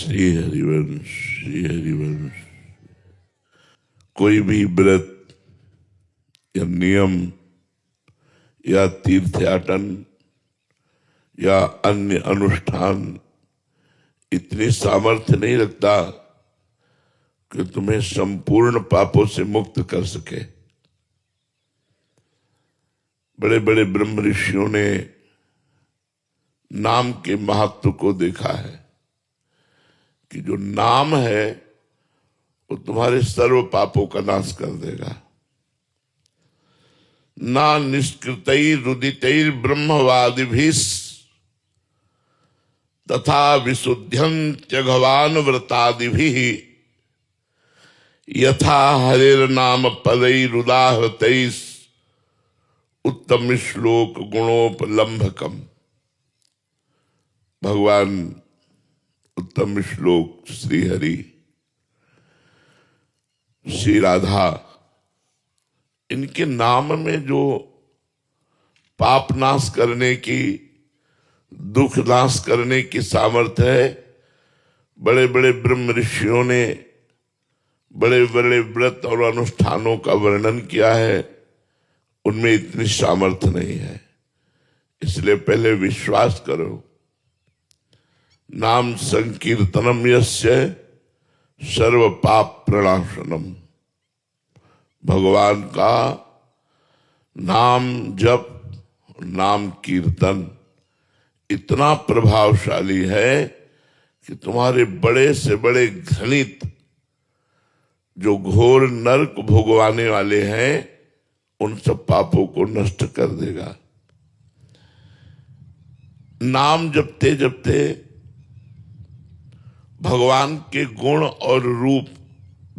श्री हरिवंश श्री हरिवंश। कोई भी व्रत या नियम या तीर्थयाटन या अन्य अनुष्ठान इतनी सामर्थ्य नहीं रखता कि तुम्हें संपूर्ण पापों से मुक्त कर सके। बड़े बड़े ब्रह्म ऋषियों ने नाम के महत्व को देखा है कि जो नाम है वो तुम्हारे सर्व पापों का नाश कर देगा। ना निष्कृतैरुदितैर ब्रह्मवादिभिः तथा विशुद्ध्यन्त्य भगवान व्रतादिभिः यथा हरेर्नाम पदैरुदाहृतैः उत्तम श्लोक गुणोपलम्भकम। भगवान उत्तम श्लोक श्री हरि श्री राधा, इनके नाम में जो पाप नाश करने की, दुख नाश करने की सामर्थ्य है, बड़े बड़े ब्रह्म ऋषियों ने बड़े बड़े व्रत और अनुष्ठानों का वर्णन किया है, उनमें इतनी सामर्थ्य नहीं है। इसलिए पहले विश्वास करो। नाम संकीर्तनम यस्य सर्व पाप प्रणाशनम। भगवान का नाम जप, नाम कीर्तन इतना प्रभावशाली है कि तुम्हारे बड़े से बड़े घृणित जो घोर नरक भोगवाने वाले हैं उन सब पापों को नष्ट कर देगा। नाम जपते जपते भगवान के गुण और रूप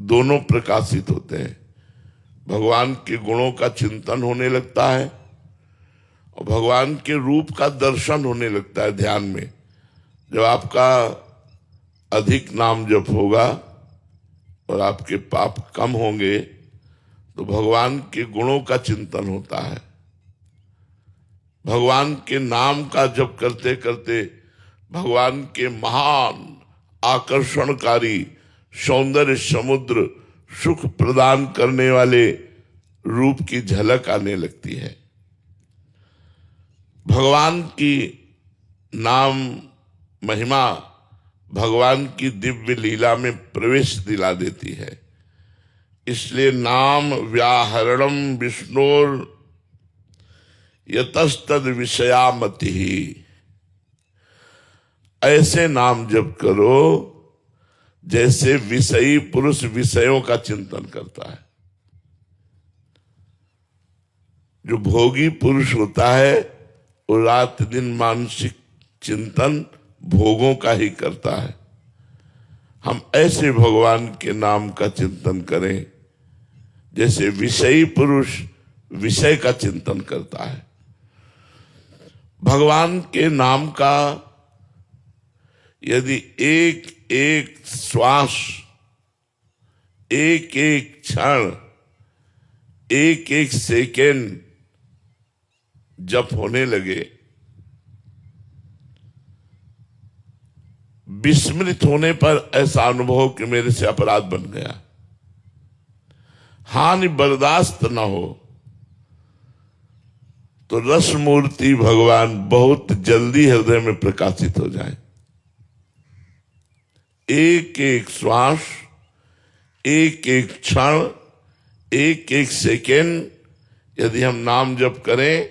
दोनों प्रकाशित होते हैं। भगवान के गुणों का चिंतन होने लगता है और भगवान के रूप का दर्शन होने लगता है ध्यान में। जब आपका अधिक नाम जप होगा और आपके पाप कम होंगे तो भगवान के गुणों का चिंतन होता है। भगवान के नाम का जप करते करते भगवान के महान आकर्षणकारी सौंदर्य समुद्र सुख प्रदान करने वाले रूप की झलक आने लगती है। भगवान की नाम महिमा भगवान की दिव्य लीला में प्रवेश दिला देती है। इसलिए नाम व्याहरणम विष्णुर यतस्तद विषयामति। ऐसे नाम जप करो जैसे विषयी पुरुष विषयों का चिंतन करता है। जो भोगी पुरुष होता है वो रात दिन मानसिक चिंतन भोगों का ही करता है। हम ऐसे भगवान के नाम का चिंतन करें जैसे विषयी पुरुष विषय का चिंतन करता है। भगवान के नाम का यदि एक एक श्वास, एक एक क्षण, एक एक सेकेंड जप होने लगे, विस्मृत होने पर ऐसा अनुभव कि मेरे से अपराध बन गया, हानि बर्दाश्त न हो, तो रस मूर्ति भगवान बहुत जल्दी हृदय में प्रकाशित हो जाए। एक एक श्वास, एक एक क्षण, एक एक सेकेंड यदि हम नाम जप करें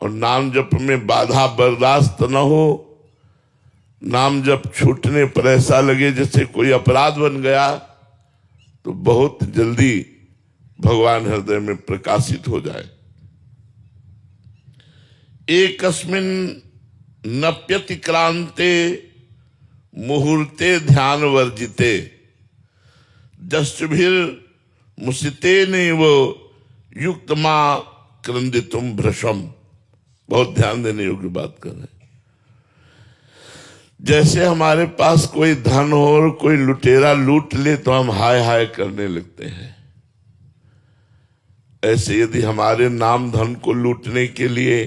और नाम जप में बाधा बर्दाश्त न हो, नाम जप छूटने पर ऐसा लगे जैसे कोई अपराध बन गया, तो बहुत जल्दी भगवान हृदय में प्रकाशित हो जाए। एकस्मिन् नप्यतिक्रांते मुहूर्ते ध्यान वर्जिते जस्भिर मुसिते नैव युक्तमा क्रंदितुम भ्रशम। बहुत ध्यान देने योग्य बात कर रहे हैं। जैसे हमारे पास कोई धन हो और कोई लुटेरा लूट ले तो हम हाय हाय करने लगते हैं, ऐसे यदि हमारे नाम धन को लूटने के लिए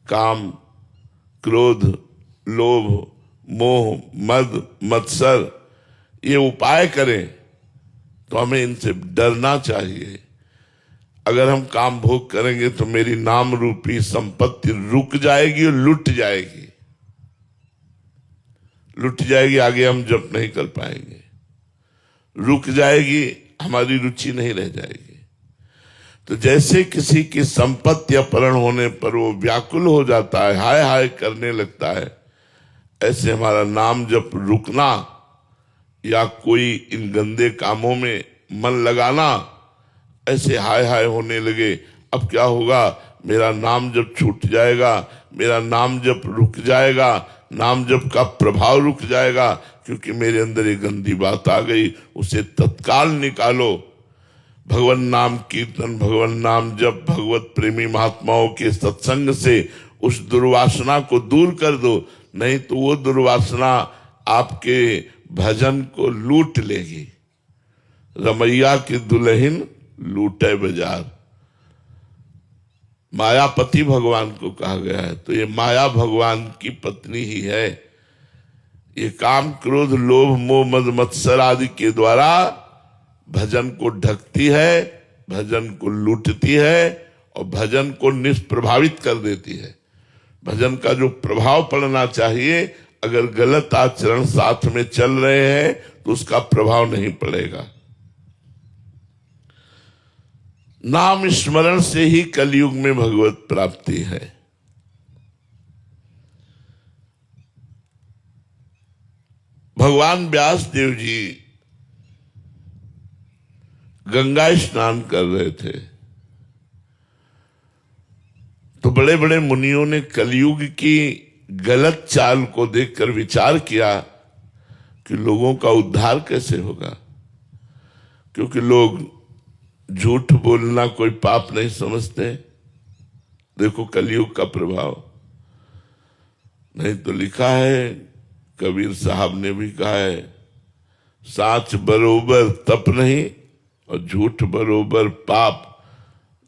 काम, क्रोध, लोभ, मोह, मद, मत्सर, ये उपाय करें तो हमें इनसे डरना चाहिए। अगर हम काम भोग करेंगे तो मेरी नाम रूपी संपत्ति रुक जाएगी और लुट जाएगी, लुट जाएगी। आगे हम जप नहीं कर पाएंगे, रुक जाएगी, हमारी रुचि नहीं रह जाएगी। तो जैसे किसी की संपत्ति अपहरण होने पर वो व्याकुल हो जाता है, हाय हाय करने लगता है, ऐसे हमारा नाम जप रुकना या कोई इन गंदे कामों में मन लगाना, ऐसे हाय हाय होने लगे। अब क्या होगा, मेरा नाम जप छूट जाएगा, मेरा नाम जप रुक जाएगा, नाम जप का प्रभाव रुक जाएगा, क्योंकि मेरे अंदर एक गंदी बात आ गई, उसे तत्काल निकालो। भगवान नाम कीर्तन, भगवान नाम जप, भगवत प्रेमी महात्माओं के सत्संग से उस दुर्वासना को दूर कर दो, नहीं तो वो दुर्वासना आपके भजन को लूट लेगी। रमैया की दुल्हन लूटे बाजार, मायापति भगवान को कहा गया है, तो ये माया भगवान की पत्नी ही है। ये काम, क्रोध, लोभ, मोह, मद, मत्सर आदि के द्वारा भजन को ढकती है, भजन को लूटती है और भजन को निष्प्रभावित कर देती है। भजन का जो प्रभाव पड़ना चाहिए, अगर गलत आचरण साथ में चल रहे हैं तो उसका प्रभाव नहीं पड़ेगा। नाम स्मरण से ही कलयुग में भगवत प्राप्ति है। भगवान व्यास देव जी गंगा स्नान कर रहे थे तो बड़े बड़े मुनियों ने कलयुग की गलत चाल को देखकर विचार किया कि लोगों का उद्धार कैसे होगा, क्योंकि लोग झूठ बोलना कोई पाप नहीं समझते। देखो कलयुग का प्रभाव, नहीं तो लिखा है, कबीर साहब ने भी कहा है, साच बरोबर तप नहीं और झूठ बरोबर पाप,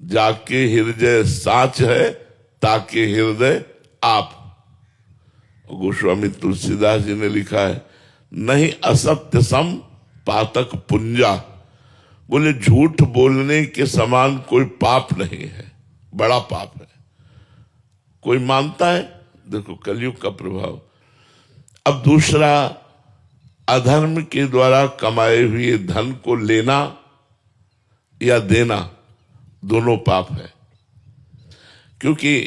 जाके हृदय साच है ताके हृदय आप। गोस्वामी तुलसीदास जी ने लिखा है, नहीं असत्य सम पातक पुंजा, बोले झूठ बोलने के समान कोई पाप नहीं है, बड़ा पाप है। कोई मानता है? देखो कलयुग का प्रभाव। अब दूसरा, अधर्म के द्वारा कमाए हुए धन को लेना या देना, दोनों पाप है। क्योंकि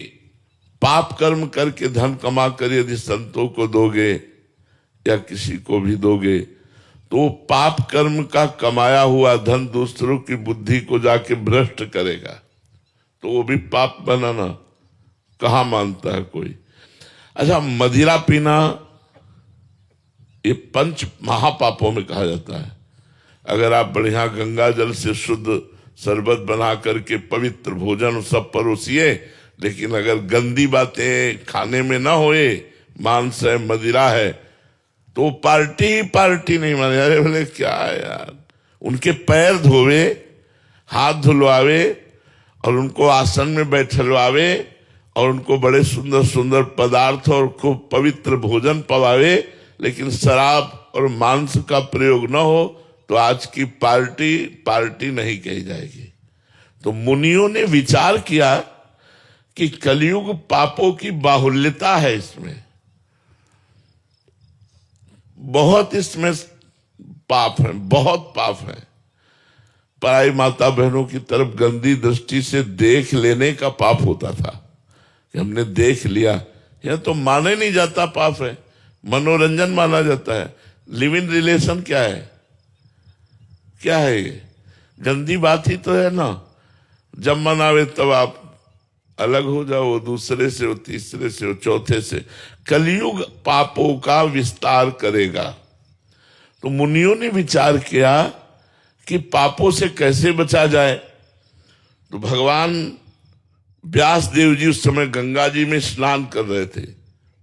पाप कर्म करके धन कमा कर यदि संतों को दोगे या किसी को भी दोगे तो पाप कर्म का कमाया हुआ धन दूसरों की बुद्धि को जाके भ्रष्ट करेगा, तो वो भी पाप बनाना कहाँ मानता है कोई। अच्छा, मदिरा पीना ये पंच महापापों में कहा जाता है। अगर आप बढ़िया गंगा जल से शुद्ध शरबत बना करके पवित्र भोजन सब परोसिए, लेकिन अगर गंदी बातें खाने में ना होए, मांस है, मदिरा है, तो पार्टी नहीं माने। अरे बोले क्या है यार, उनके पैर धोवे, हाथ धुलवावे और उनको आसन में बैठलवावे और उनको बड़े सुंदर सुंदर पदार्थ और खूब पवित्र भोजन पवावे, लेकिन शराब और मांस का प्रयोग न हो तो आज की पार्टी नहीं कही जाएगी। तो मुनियों ने विचार किया कि कलयुग पापों की बाहुल्यता है, इसमें बहुत, इसमें पाप है, बहुत पाप है। पराई माता बहनों की तरफ गंदी दृष्टि से देख लेने का पाप होता था कि हमने देख लिया, यह तो माने नहीं जाता, पाप है, मनोरंजन माना जाता है। लिव इन रिलेशन क्या है, क्या है ये? गंदी बात ही तो है ना। जब मन आवे तब आप अलग हो जाओ, दूसरे से हो, तीसरे से हो, चौथे से। कलयुग पापों का विस्तार करेगा। तो मुनियों ने विचार किया कि पापों से कैसे बचा जाए। तो भगवान व्यास देव जी उस समय गंगा जी में स्नान कर रहे थे।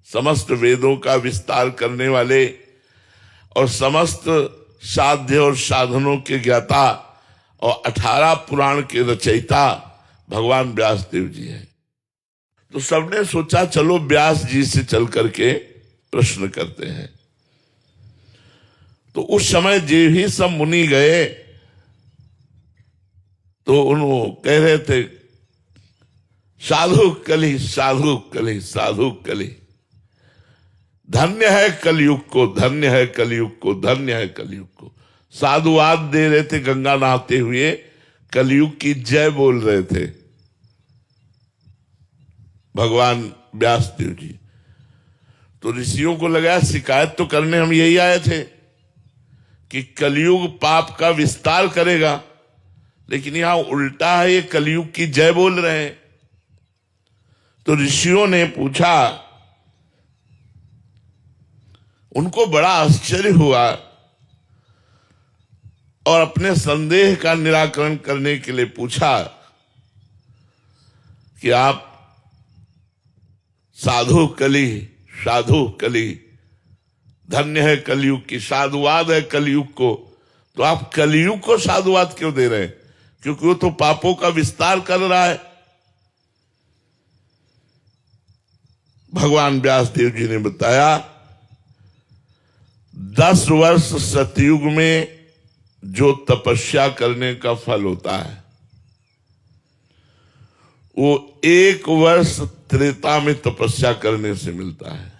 समस्त वेदों का विस्तार करने वाले और समस्त साध्य और साधनों के ज्ञाता और 18 पुराण के रचयिता भगवान व्यास देव जी हैं। तो सबने सोचा चलो व्यास जी से चल करके प्रश्न करते हैं। तो उस समय जो ही सब मुनि गए तो उन्होंने कह रहे थे, साधु कली, साधु कली, साधु कली, धन्य है कलयुग को, धन्य है कलयुग को, धन्य है कलयुग को। साधुवाद दे रहे थे, गंगा नहाते हुए कलयुग की जय बोल रहे थे भगवान व्यासदेव जी। तो ऋषियों को लगा शिकायत तो करने हम यही आए थे कि कलयुग पाप का विस्तार करेगा, लेकिन यहां उल्टा है, ये कलयुग की जय बोल रहे हैं। तो ऋषियों ने पूछा, उनको बड़ा आश्चर्य हुआ और अपने संदेह का निराकरण करने के लिए पूछा कि आप साधु कली, साधु कली, धन्य है कलयुग की, साधुवाद है कलयुग को, तो आप कलयुग को साधुवाद क्यों दे रहे हैं? क्योंकि वो तो पापों का विस्तार कर रहा है। भगवान व्यासदेव जी ने बताया, 10 वर्ष सतयुग में जो तपस्या करने का फल होता है, वो 1 वर्ष त्रेता में तपस्या करने से मिलता है,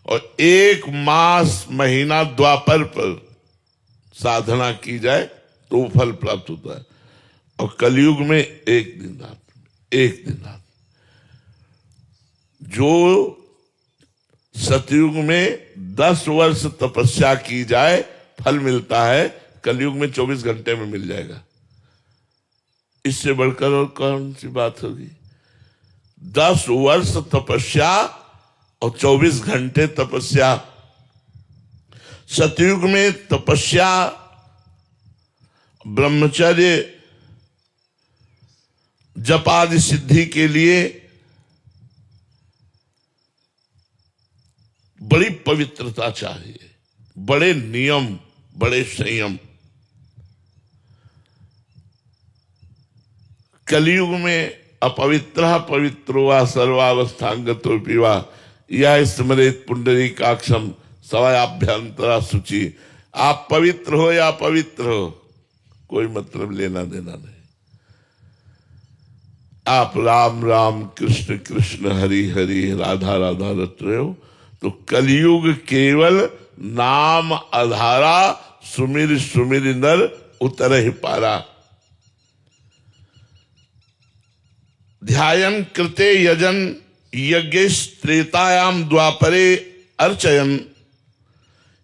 और 1 मास महीना द्वापर पर साधना की जाए तो फल प्राप्त होता है, और कलयुग में 1 दिन रात, 1 दिन रात। जो सतयुग में 10 वर्ष तपस्या की जाए फल मिलता है, कलयुग में 24 घंटे में मिल जाएगा। इससे बढ़कर और कौन सी बात होगी? 10 वर्ष तपस्या और 24 घंटे तपस्या। सतयुग में तपस्या, ब्रह्मचर्य, जपादि सिद्धि के लिए बड़ी पवित्रता चाहिए, बड़े नियम, बड़े संयम। कलयुग में अपवित्र पवित्रो वा सर्वावस्थांगतो पीवा यह स्मरेत पुंडरीकाक्षम सवायाभ्यंतरा शुचि। आप पवित्र हो या अपवित्र हो, कोई मतलब लेना देना नहीं। आप राम राम कृष्ण कृष्ण हरि हरि राधा राधा रट रहे हो, तो कलयुग केवल नाम आधारा, सुमिर सुमिर नर उतर ही पारा। ध्यायन कृते यजन यज्ञ त्रेतायाम द्वापरे अर्चयन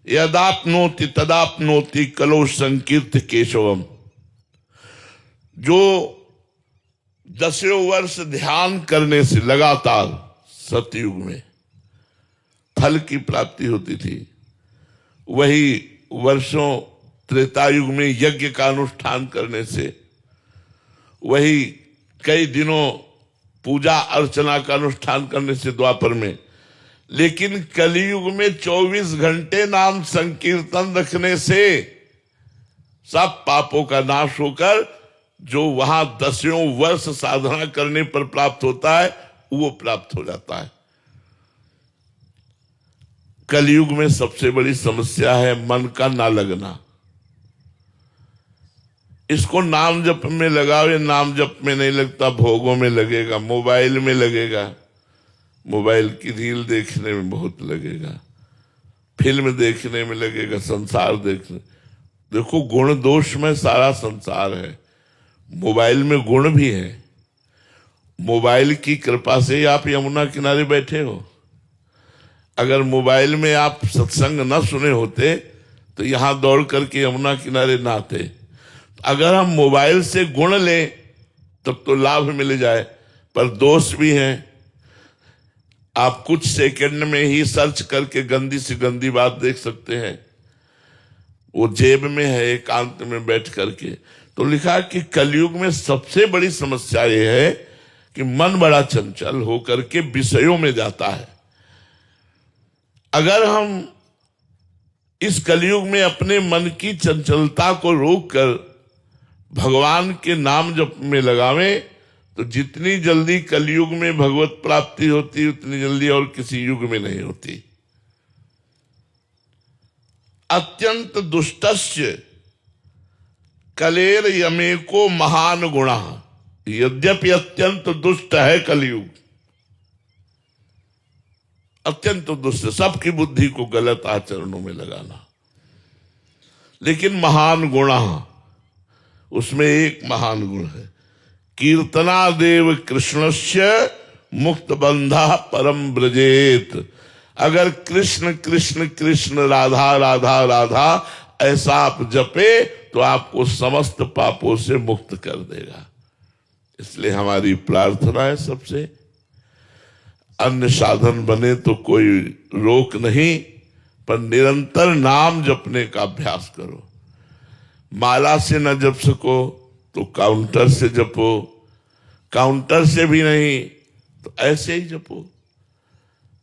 यदाप्नोति तदाप्नोति कलो संकीर्त केशवम। जो 10 वर्ष ध्यान करने से लगातार सतयुग में फल की प्राप्ति होती थी, वही वर्षों त्रेतायुग में यज्ञ का अनुष्ठान करने से, वही कई दिनों पूजा अर्चना का अनुष्ठान करने से द्वापर में, लेकिन कलयुग में 24 घंटे नाम संकीर्तन रखने से सब पापों का नाश होकर जो वहां 10 वर्ष साधना करने पर प्राप्त होता है वो प्राप्त हो जाता है। कलयुग में सबसे बड़ी समस्या है मन का ना लगना। इसको नाम जप में लगाओ, ये नाम जप में नहीं लगता, भोगों में लगेगा, मोबाइल में लगेगा, मोबाइल की रील देखने में बहुत लगेगा, फिल्म देखने में लगेगा, संसार देखने। देखो गुण दोष में सारा संसार है, मोबाइल में गुण भी है। मोबाइल की कृपा से ही आप यमुना किनारे बैठे हो। अगर मोबाइल में आप सत्संग न सुने होते तो यहां दौड़ करके यमुना किनारे ना आते। अगर हम मोबाइल से गुण लें तब तो लाभ मिल जाए, पर दोष भी है। आप कुछ सेकंड में ही सर्च करके गंदी से गंदी बात देख सकते हैं, वो जेब में है एकांत में बैठ करके। तो लिखा कि कलयुग में सबसे बड़ी समस्या ये है कि मन बड़ा चंचल होकर के विषयों में जाता है। अगर हम इस कलयुग में अपने मन की चंचलता को रोककर भगवान के नाम जप में लगावें तो जितनी जल्दी कलयुग में भगवत प्राप्ति होती उतनी जल्दी और किसी युग में नहीं होती। अत्यंत दुष्टस्य कलेर यमेको महान गुणा। यद्यपि अत्यंत दुष्ट है कलयुग, अत्यंत दुष्ट, सबकी बुद्धि को गलत आचरणों में लगाना, लेकिन महान गुण, उसमें एक महान गुण है, कीर्तनादेव कृष्णस्य मुक्त बंधा परम ब्रजेत। अगर कृष्ण कृष्ण कृष्ण राधा राधा राधा ऐसा आप जपे तो आपको समस्त पापों से मुक्त कर देगा। इसलिए हमारी प्रार्थना है सबसे, अन्य साधन बने तो कोई रोक नहीं, पर निरंतर नाम जपने का अभ्यास करो। माला से न जप सको तो काउंटर से जपो, काउंटर से भी नहीं तो ऐसे ही जपो।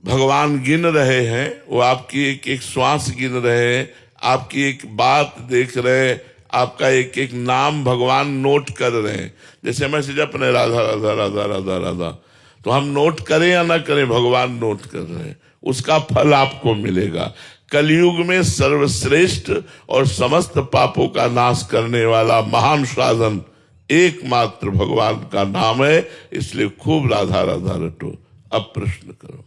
भगवान गिन रहे हैं, वो आपकी एक एक श्वास गिन रहे हैं, आपकी एक बात देख रहे हैं, आपका एक एक नाम भगवान नोट कर रहे हैं। जैसे हम ऐसे जप रहे राधा राधा राधा राधा राधा, तो हम नोट करें या ना करें, भगवान नोट कर रहे हैं, उसका फल आपको मिलेगा। कलयुग में सर्वश्रेष्ठ और समस्त पापों का नाश करने वाला महान साधन एकमात्र भगवान का नाम है। इसलिए खूब राधा राधा रटो। अब प्रश्न करो।